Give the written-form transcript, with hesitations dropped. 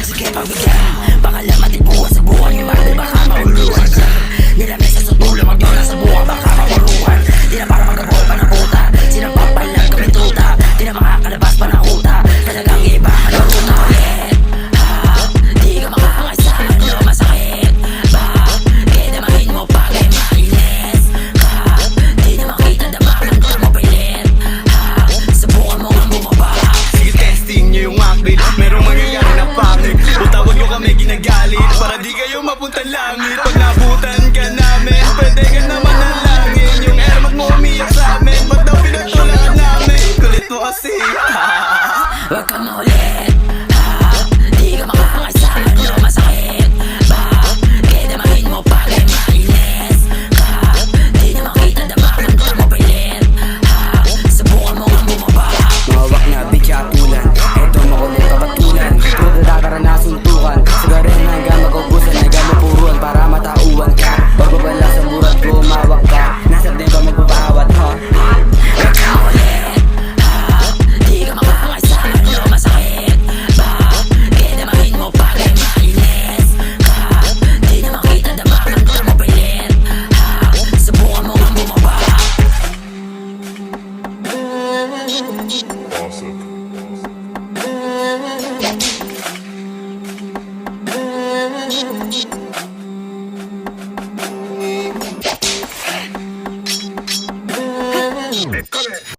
Sige pagbigyan, baka lang matibuhan sa buwan. Yung mahal baka mauluhan ka. Nilamay sa sutulo, magnola sa buwan, baka mapuruhan. Di na para magabol pa ng puta, sinapapalag kami tuta. Di na makakalabas pa ng huta, talagang iba kaluruta ulit. Di ka makakasa, ano masakit. Bakit namahin mo pag ay mainis ka? Di na makita damakan ka mo pilit. Subukan mo nga bumaba. Sige testing nyo yung akbil, merong mangyayari na pangit. Tawag nyo kami ginagalit para di kayo mapunta langit. Pag nabutan ka namin, pwede ka naman nalangin. Yung ermat mo umiyak sa amin, ba't daw pinatulaan namin? Kulit mo kasi. Huwag ka maulit. Di ka makakasa, ano masakit. Bakit namahin mo pag ay mainis ka? Di na makita damakan ka mo pilit. Subukan mo nga bumaba. Mawak na bigatulan, eto makulit papatulan. Puro dadara na suntukan, sigarin hanggang mag-ubusan, hanggang mapuruan para matauan ka. Pagbabala sa burat ko, umawak ka. Nasab din ba magbabawat, ha? Huwag ka maulit. Di ka makakasa, ano masakit. Bakit namahin mo pag ay mainis ka? Di na makita damakan ka mo pilit. Subukan mo nga bumaba. Come here.